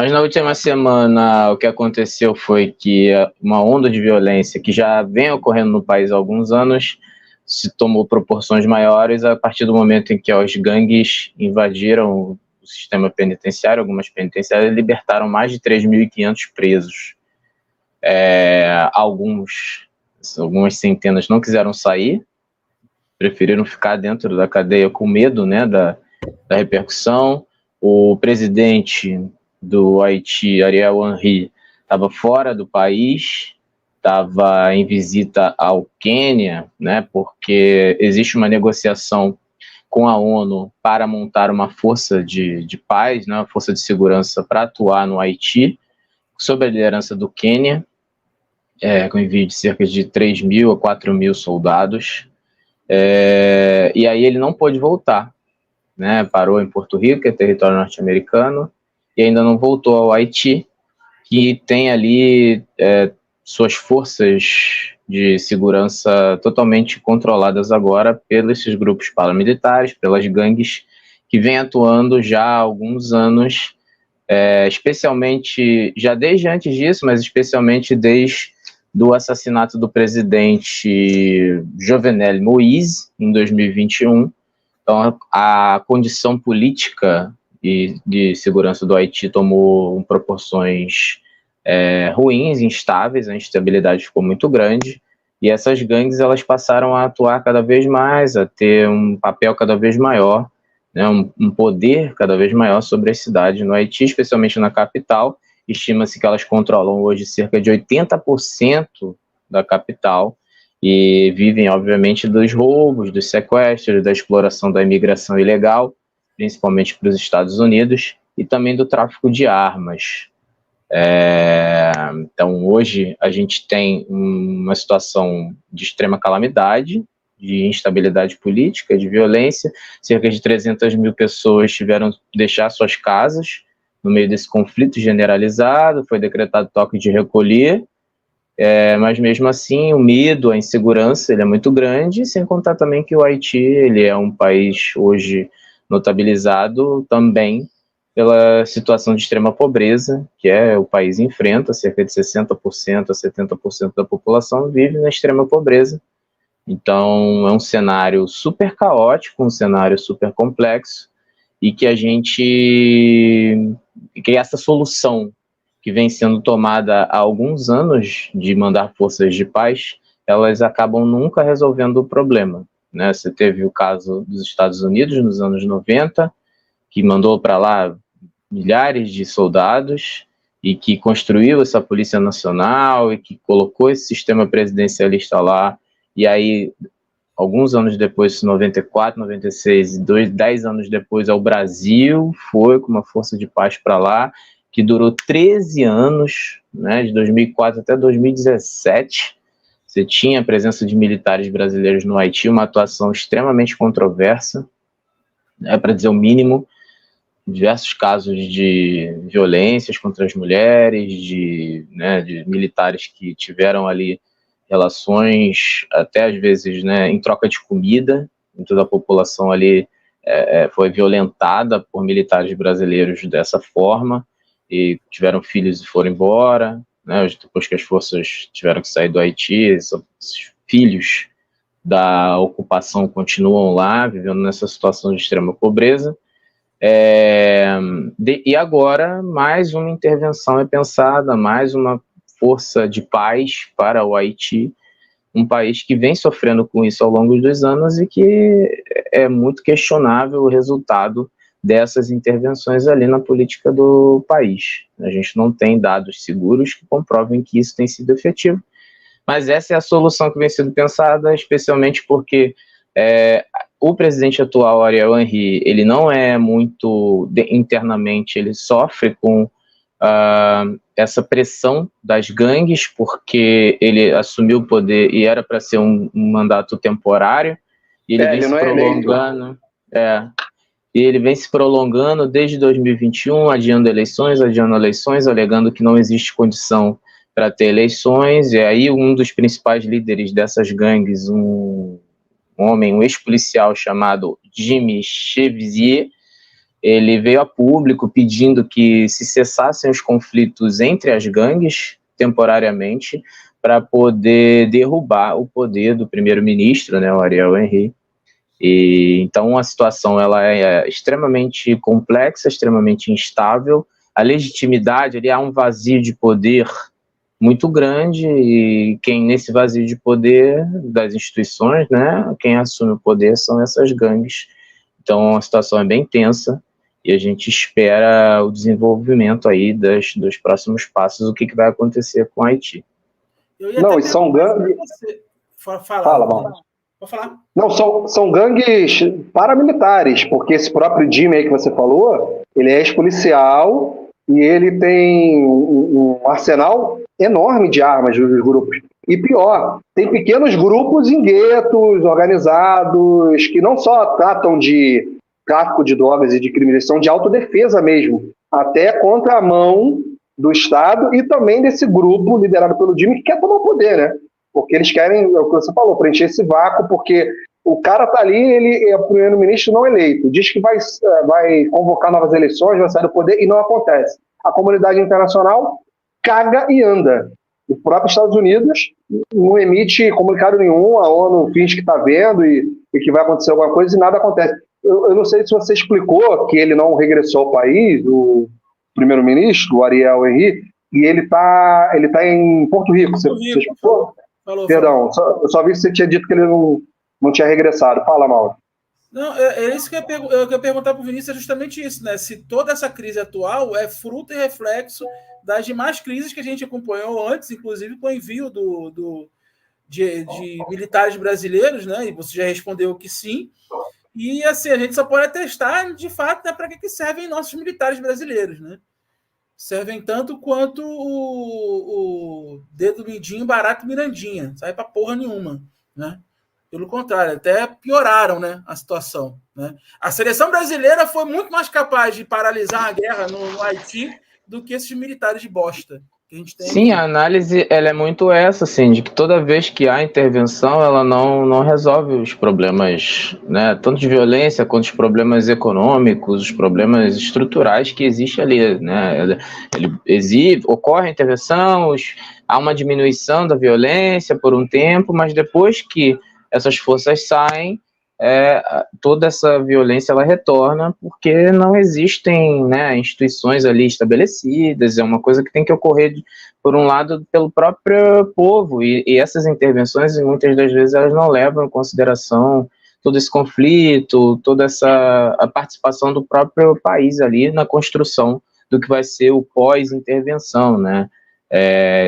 Mas na última semana o que aconteceu foi que uma onda de violência que já vem ocorrendo no país há alguns anos se tomou proporções maiores a partir do momento em que os gangues invadiram o sistema penitenciário, algumas penitenciárias, e libertaram mais de 3.500 presos. Algumas centenas não quiseram sair, preferiram ficar dentro da cadeia com medo, né, da repercussão. O presidente do Haiti, Ariel Henry, estava fora do país, estava em visita ao Quênia, né, porque existe uma negociação com a ONU para montar uma força de paz, né, uma força de segurança para atuar no Haiti, sob a liderança do Quênia, com envio de cerca de 3.000 a 4.000 soldados. E aí ele não pôde voltar, né, parou em Porto Rico, que é território norte-americano, e ainda não voltou ao Haiti, que tem ali suas forças de segurança totalmente controladas agora pelos esses grupos paramilitares, pelas gangues que vêm atuando já há alguns anos, especialmente, já desde antes disso, mas especialmente desde do assassinato do presidente Jovenel Moïse, em 2021. Então, a condição política e de segurança do Haiti tomou proporções ruins, instáveis, a instabilidade ficou muito grande, e essas gangues elas passaram a atuar cada vez mais, a ter um papel cada vez maior, né, um poder cada vez maior sobre as cidades no Haiti, especialmente na capital. Estima-se que elas controlam hoje cerca de 80% da capital, e vivem, obviamente, dos roubos, dos sequestros, da exploração da imigração ilegal, principalmente para os Estados Unidos, e também do tráfico de armas. Então, hoje, a gente tem uma situação de extrema calamidade, de instabilidade política, de violência. Cerca de 300.000 pessoas tiveram que deixar suas casas no meio desse conflito generalizado, foi decretado toque de recolher, mas mesmo assim o medo, a insegurança, ele é muito grande, sem contar também que o Haiti, ele é um país hoje notabilizado também pela situação de extrema pobreza, que o país enfrenta. Cerca de 60% a 70% da população vive na extrema pobreza. Então é um cenário super caótico, um cenário super complexo, e que essa solução que vem sendo tomada há alguns anos de mandar forças de paz, elas acabam nunca resolvendo o problema, né? Você teve o caso dos Estados Unidos nos anos 90, que mandou para lá milhares de soldados e que construiu essa Polícia Nacional e que colocou esse sistema presidencialista lá, e aí alguns anos depois, 94, 96, 10 anos depois, o Brasil foi com uma força de paz para lá, que durou 13 anos, né, de 2004 até 2017. Você tinha a presença de militares brasileiros no Haiti, uma atuação extremamente controversa, né, para dizer o mínimo, diversos casos de violências contra as mulheres, de militares que tiveram ali relações, até às vezes, né, em troca de comida. Toda a população ali foi violentada por militares brasileiros dessa forma, e tiveram filhos e foram embora, né, depois que as forças tiveram que sair do Haiti, esses filhos da ocupação continuam lá, vivendo nessa situação de extrema pobreza. E agora mais uma intervenção é pensada, mais uma força de paz para o Haiti, um país que vem sofrendo com isso ao longo dos anos e que é muito questionável o resultado dessas intervenções ali na política do país. A gente não tem dados seguros que comprovem que isso tem sido efetivo, mas essa é a solução que vem sendo pensada, especialmente porque o presidente atual, Ariel Henry, ele não é muito internamente, ele sofre com essa pressão das gangues, porque ele assumiu o poder e era para ser um mandato temporário, e ele vem se prolongando. E ele vem se prolongando desde 2021, adiando eleições, alegando que não existe condição para ter eleições. E aí um dos principais líderes dessas gangues, um ex-policial chamado Jimmy Chevrier, ele veio a público pedindo que se cessassem os conflitos entre as gangues, temporariamente, para poder derrubar o poder do primeiro-ministro, né, o Ariel Henry. E então a situação ela é extremamente complexa, extremamente instável. A legitimidade, ali há um vazio de poder muito grande, e quem nesse vazio de poder das instituições, né, quem assume o poder são essas gangues. Então a situação é bem tensa e a gente espera o desenvolvimento aí dos próximos passos, o que vai acontecer com o Haiti. Não, e são gangues... Fala, mano. Pode falar. Não, são gangues paramilitares, porque esse próprio Jimmy aí que você falou, ele é ex-policial e ele tem um arsenal enorme de armas dos grupos. E pior, tem pequenos grupos em guetos, organizados, que não só tratam de tráfico de drogas e de crimes, eles são de autodefesa mesmo, até contra a mão do Estado e também desse grupo liderado pelo Jimmy que quer tomar o poder, né? Porque eles querem, é o que você falou, preencher esse vácuo, porque o cara tá ali, ele é o primeiro-ministro não eleito, diz que vai convocar novas eleições, vai sair do poder, e não acontece. A comunidade internacional caga e anda. Os próprios Estados Unidos não emite comunicado nenhum, a ONU finge que está vendo e que vai acontecer alguma coisa e nada acontece. Eu não sei se você explicou que ele não regressou ao país, o primeiro-ministro, o Ariel Henry, e ele tá em Porto Rico. Você explicou? Perdão, eu só vi que você tinha dito que ele não tinha regressado. Fala, Mauro. Não, é isso que eu ia perguntar para o Vinícius, é justamente isso, né? Se toda essa crise atual é fruto e reflexo das demais crises que a gente acompanhou antes, inclusive com o envio de militares brasileiros, né? E você já respondeu que sim. E assim, a gente só pode atestar, de fato, né, para que servem nossos militares brasileiros, né? Servem tanto quanto o dedo mindinho, barato Mirandinha. Sai para porra nenhuma, né? Pelo contrário, até pioraram, né, a situação, né? A seleção brasileira foi muito mais capaz de paralisar a guerra no Haiti do que esses militares de bosta que a gente tem. Sim, a análise ela é muito essa, assim, de que toda vez que há intervenção, ela não resolve os problemas, né, tanto de violência quanto os problemas econômicos, os problemas estruturais que existem ali, né? Ocorre a intervenção, há uma diminuição da violência por um tempo, mas depois que essas forças saem, toda essa violência ela retorna porque não existem, né, instituições ali estabelecidas, é uma coisa que tem que ocorrer, por um lado, pelo próprio povo, e essas intervenções, muitas das vezes, elas não levam em consideração todo esse conflito, toda a participação do próprio país ali na construção do que vai ser o pós-intervenção, né?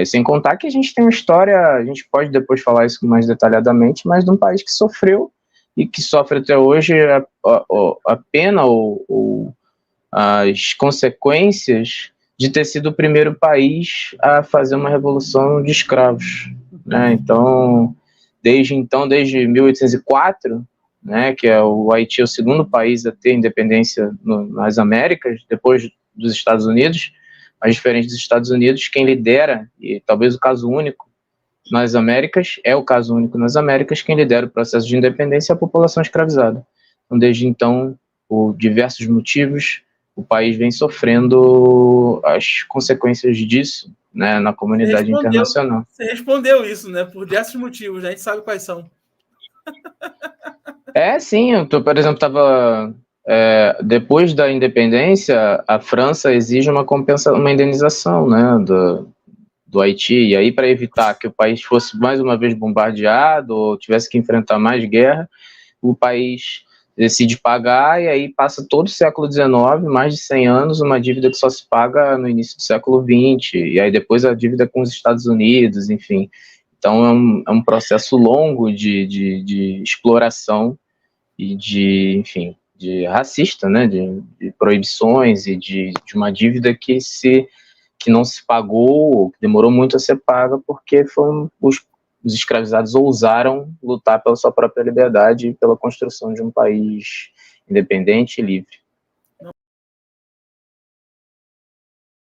Sem contar que a gente tem uma história, a gente pode depois falar isso mais detalhadamente, mas de um país que sofreu e que sofre até hoje a pena ou as consequências de ter sido o primeiro país a fazer uma revolução de escravos, né? Então, desde 1804, né, que o Haiti é o segundo país a ter independência nas Américas, depois dos Estados Unidos, mas diferente dos Estados Unidos, quem lidera, e talvez o caso único nas Américas, quem lidera o processo de independência é a população escravizada. Então, desde então, por diversos motivos, o país vem sofrendo as consequências disso, né, na comunidade internacional. Você respondeu isso, né? Por diversos motivos, né? A gente sabe quais são. Sim, por exemplo, depois da independência, a França exige uma indenização, né, do Haiti, e aí para evitar que o país fosse mais uma vez bombardeado ou tivesse que enfrentar mais guerra, o país decide pagar, e aí passa todo o século XIX, mais de 100 anos, uma dívida que só se paga no início do século XX, e aí depois a dívida com os Estados Unidos, enfim. Então é um processo longo de exploração e de racista, né, de proibições e de uma dívida que não se pagou, que demorou muito a ser paga, porque os escravizados ousaram lutar pela sua própria liberdade e pela construção de um país independente e livre.